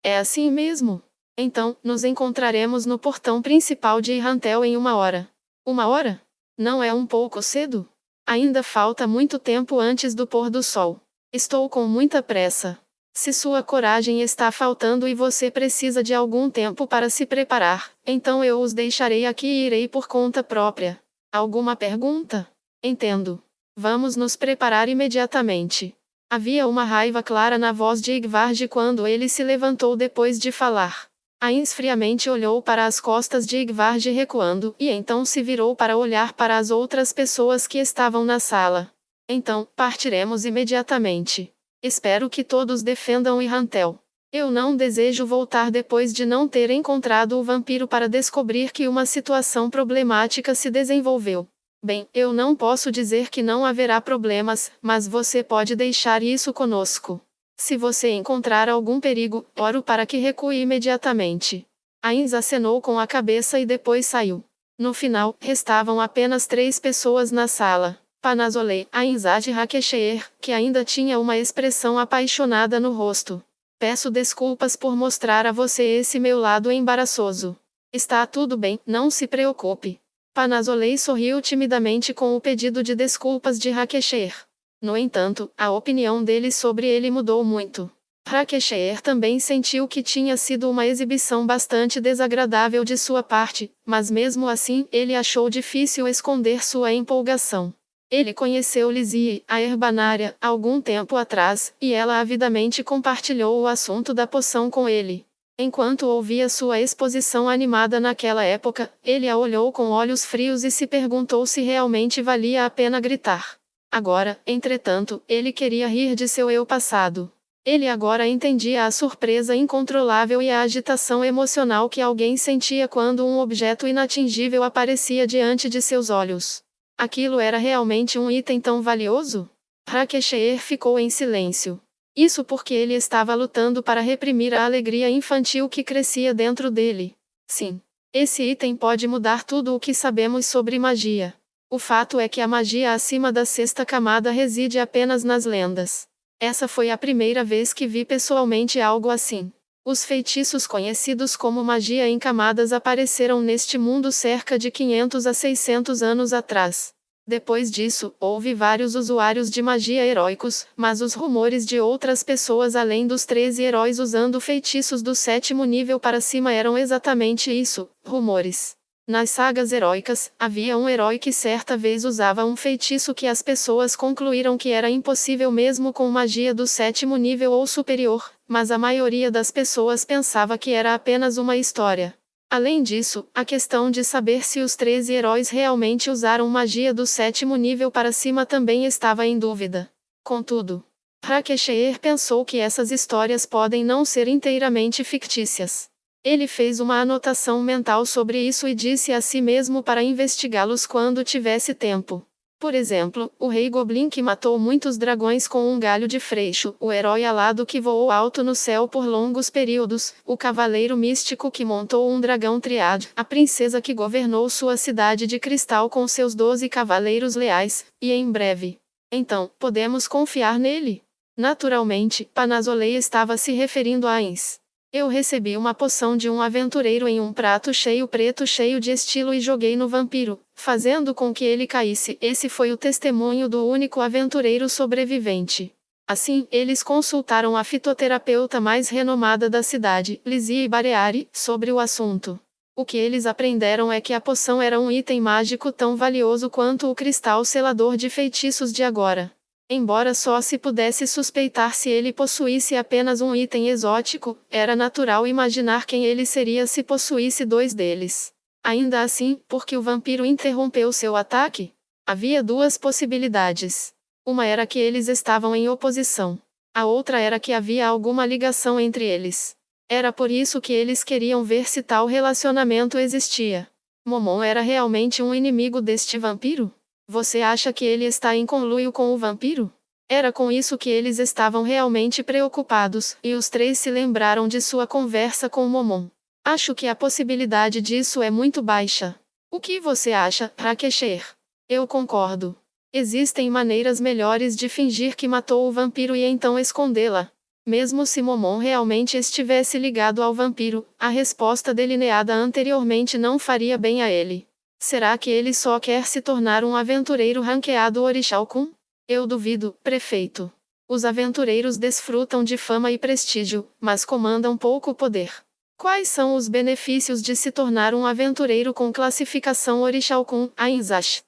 É assim mesmo? Então, nos encontraremos no portão principal de Irrantel em 1 hora. 1 hora? Não é um pouco cedo? Ainda falta muito tempo antes do pôr do sol. Estou com muita pressa. Se sua coragem está faltando e você precisa de algum tempo para se preparar, então eu os deixarei aqui e irei por conta própria. Alguma pergunta? Entendo. Vamos nos preparar imediatamente. Havia uma raiva clara na voz de Igvard quando ele se levantou depois de falar. Ainz friamente olhou para as costas de Igvard recuando e então se virou para olhar para as outras pessoas que estavam na sala. Então, partiremos imediatamente. Espero que todos defendam Irrantel. Eu não desejo voltar depois de não ter encontrado o vampiro para descobrir que uma situação problemática se desenvolveu. Bem, eu não posso dizer que não haverá problemas, mas você pode deixar isso conosco. Se você encontrar algum perigo, oro para que recue imediatamente. Ainz acenou com a cabeça e depois saiu. No final, restavam apenas 3 pessoas na sala. Panazolé, Ainzad e Rakesheer, que ainda tinha uma expressão apaixonada no rosto. Peço desculpas por mostrar a você esse meu lado embaraçoso. Está tudo bem, não se preocupe. Panazolé sorriu timidamente com o pedido de desculpas de Rakesheer. No entanto, a opinião dele sobre ele mudou muito. Rakesheer também sentiu que tinha sido uma exibição bastante desagradável de sua parte, mas mesmo assim ele achou difícil esconder sua empolgação. Ele conheceu Lizzie, a herbanária, algum tempo atrás, e ela avidamente compartilhou o assunto da poção com ele. Enquanto ouvia sua exposição animada naquela época, ele a olhou com olhos frios e se perguntou se realmente valia a pena gritar. Agora, entretanto, ele queria rir de seu eu passado. Ele agora entendia a surpresa incontrolável e a agitação emocional que alguém sentia quando um objeto inatingível aparecia diante de seus olhos. Aquilo era realmente um item tão valioso? Rakesheer ficou em silêncio. Isso porque ele estava lutando para reprimir a alegria infantil que crescia dentro dele. Sim. Esse item pode mudar tudo o que sabemos sobre magia. O fato é que a magia acima da 6ª camada reside apenas nas lendas. Essa foi a primeira vez que vi pessoalmente algo assim. Os feitiços conhecidos como magia em camadas apareceram neste mundo cerca de 500 a 600 anos atrás. Depois disso, houve vários usuários de magia heróicos, mas os rumores de outras pessoas além dos 13 heróis usando feitiços do 7º nível para cima eram exatamente isso, rumores. Nas sagas heróicas, havia um herói que certa vez usava um feitiço que as pessoas concluíram que era impossível mesmo com magia do 7º nível ou superior, mas a maioria das pessoas pensava que era apenas uma história. Além disso, a questão de saber se os 13 heróis realmente usaram magia do 7º nível para cima também estava em dúvida. Contudo, Rakesheer pensou que essas histórias podem não ser inteiramente fictícias. Ele fez uma anotação mental sobre isso e disse a si mesmo para investigá-los quando tivesse tempo. Por exemplo, o rei Goblin que matou muitos dragões com um galho de freixo, o herói alado que voou alto no céu por longos períodos, o cavaleiro místico que montou um dragão triad, a princesa que governou sua cidade de cristal com seus 12 cavaleiros leais, e em breve. Então, podemos confiar nele? Naturalmente, Panazolé estava se referindo a Ainz. Eu recebi uma poção de um aventureiro em um prato cheio preto cheio de estilo e joguei no vampiro, fazendo com que ele caísse. Esse foi o testemunho do único aventureiro sobrevivente. Assim, eles consultaram a fitoterapeuta mais renomada da cidade, Lizzie Bareari, sobre o assunto. O que eles aprenderam é que a poção era um item mágico tão valioso quanto o cristal selador de feitiços de agora. Embora só se pudesse suspeitar se ele possuísse apenas um item exótico, era natural imaginar quem ele seria se possuísse dois deles. Ainda assim, por que o vampiro interrompeu seu ataque? Havia duas possibilidades. Uma era que eles estavam em oposição. A outra era que havia alguma ligação entre eles. Era por isso que eles queriam ver se tal relacionamento existia. Momon era realmente um inimigo deste vampiro? Você acha que ele está em conluio com o vampiro? Era com isso que eles estavam realmente preocupados, e os três se lembraram de sua conversa com Momon. Acho que a possibilidade disso é muito baixa. O que você acha, Rakesher? Eu concordo. Existem maneiras melhores de fingir que matou o vampiro e então escondê-la. Mesmo se Momon realmente estivesse ligado ao vampiro, a resposta delineada anteriormente não faria bem a ele. Será que ele só quer se tornar um aventureiro ranqueado Orixalcum? Eu duvido, prefeito. Os aventureiros desfrutam de fama e prestígio, mas comandam pouco poder. Quais são os benefícios de se tornar um aventureiro com classificação Orixalcum, Ainzash?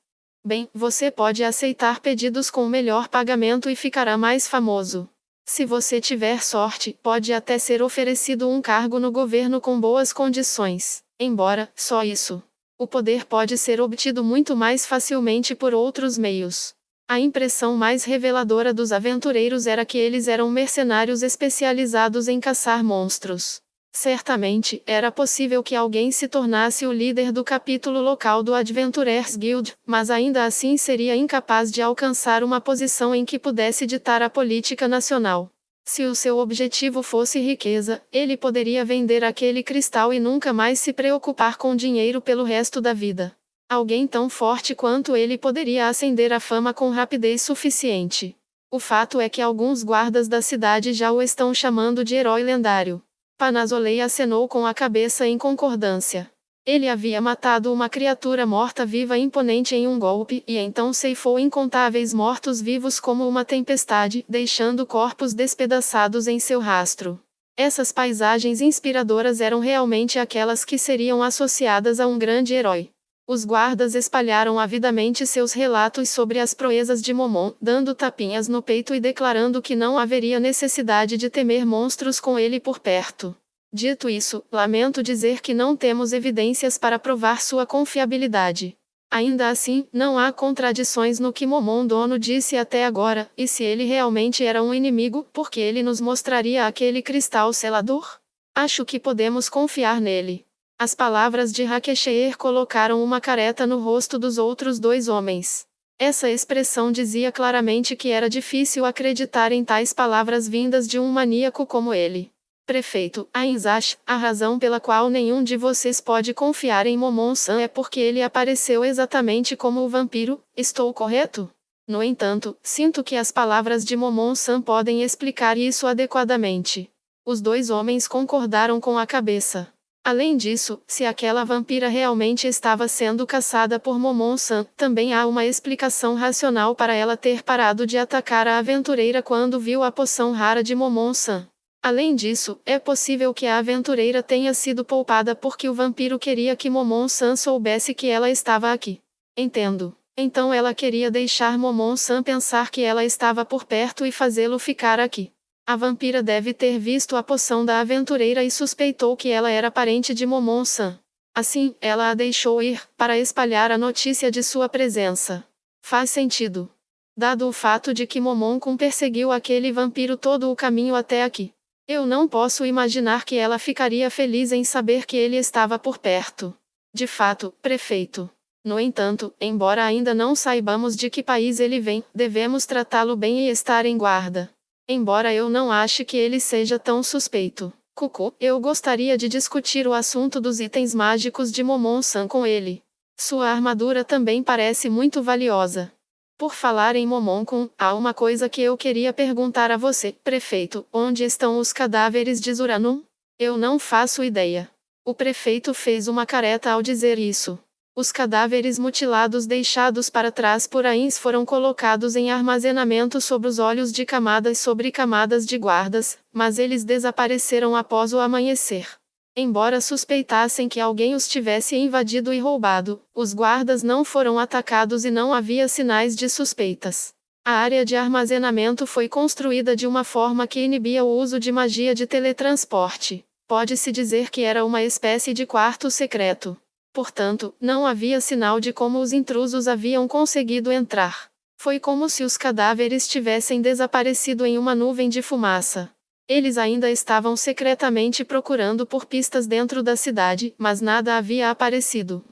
Bem, você pode aceitar pedidos com melhor pagamento e ficará mais famoso. Se você tiver sorte, pode até ser oferecido um cargo no governo com boas condições. Embora, só isso. O poder pode ser obtido muito mais facilmente por outros meios. A impressão mais reveladora dos aventureiros era que eles eram mercenários especializados em caçar monstros. Certamente, era possível que alguém se tornasse o líder do capítulo local do Adventurers Guild, mas ainda assim seria incapaz de alcançar uma posição em que pudesse ditar a política nacional. Se o seu objetivo fosse riqueza, ele poderia vender aquele cristal e nunca mais se preocupar com dinheiro pelo resto da vida. Alguém tão forte quanto ele poderia ascender à fama com rapidez suficiente. O fato é que alguns guardas da cidade já o estão chamando de herói lendário. Panazolei acenou com a cabeça em concordância. Ele havia matado uma criatura morta-viva imponente em um golpe e então ceifou incontáveis mortos-vivos como uma tempestade, deixando corpos despedaçados em seu rastro. Essas paisagens inspiradoras eram realmente aquelas que seriam associadas a um grande herói. Os guardas espalharam avidamente seus relatos sobre as proezas de Momon, dando tapinhas no peito e declarando que não haveria necessidade de temer monstros com ele por perto. Dito isso, lamento dizer que não temos evidências para provar sua confiabilidade. Ainda assim, não há contradições no que Momon dono disse até agora, e se ele realmente era um inimigo, por que ele nos mostraria aquele cristal selador? Acho que podemos confiar nele. As palavras de Rakesher colocaram uma careta no rosto dos outros dois homens. Essa expressão dizia claramente que era difícil acreditar em tais palavras vindas de um maníaco como ele. Prefeito, Ainzash, a razão pela qual nenhum de vocês pode confiar em Momon-san é porque ele apareceu exatamente como o vampiro, estou correto? No entanto, sinto que as palavras de Momon-san podem explicar isso adequadamente. Os dois homens concordaram com a cabeça. Além disso, se aquela vampira realmente estava sendo caçada por Momon-san, também há uma explicação racional para ela ter parado de atacar a aventureira quando viu a poção rara de Momon-san. Além disso, é possível que a aventureira tenha sido poupada porque o vampiro queria que Momon-san soubesse que ela estava aqui. Entendo. Então ela queria deixar Momon-san pensar que ela estava por perto e fazê-lo ficar aqui. A vampira deve ter visto a poção da aventureira e suspeitou que ela era parente de Momon-san. Assim, ela a deixou ir, para espalhar a notícia de sua presença. Faz sentido. Dado o fato de que Momon-kun perseguiu aquele vampiro todo o caminho até aqui. Eu não posso imaginar que ela ficaria feliz em saber que ele estava por perto. De fato, prefeito. No entanto, embora ainda não saibamos de que país ele vem, devemos tratá-lo bem e estar em guarda. Embora eu não ache que ele seja tão suspeito. Cucu, eu gostaria de discutir o assunto dos itens mágicos de Momon-san com ele. Sua armadura também parece muito valiosa. Por falar em Momon-kun, há uma coisa que eu queria perguntar a você, prefeito: onde estão os cadáveres de Zuranum? Eu não faço ideia. O prefeito fez uma careta ao dizer isso. Os cadáveres mutilados deixados para trás por Ains foram colocados em armazenamento sob os olhos de camadas sobre camadas de guardas, mas eles desapareceram após o amanhecer. Embora suspeitassem que alguém os tivesse invadido e roubado, os guardas não foram atacados e não havia sinais de suspeitas. A área de armazenamento foi construída de uma forma que inibia o uso de magia de teletransporte. Pode-se dizer que era uma espécie de quarto secreto. Portanto, não havia sinal de como os intrusos haviam conseguido entrar. Foi como se os cadáveres tivessem desaparecido em uma nuvem de fumaça. Eles ainda estavam secretamente procurando por pistas dentro da cidade, mas nada havia aparecido.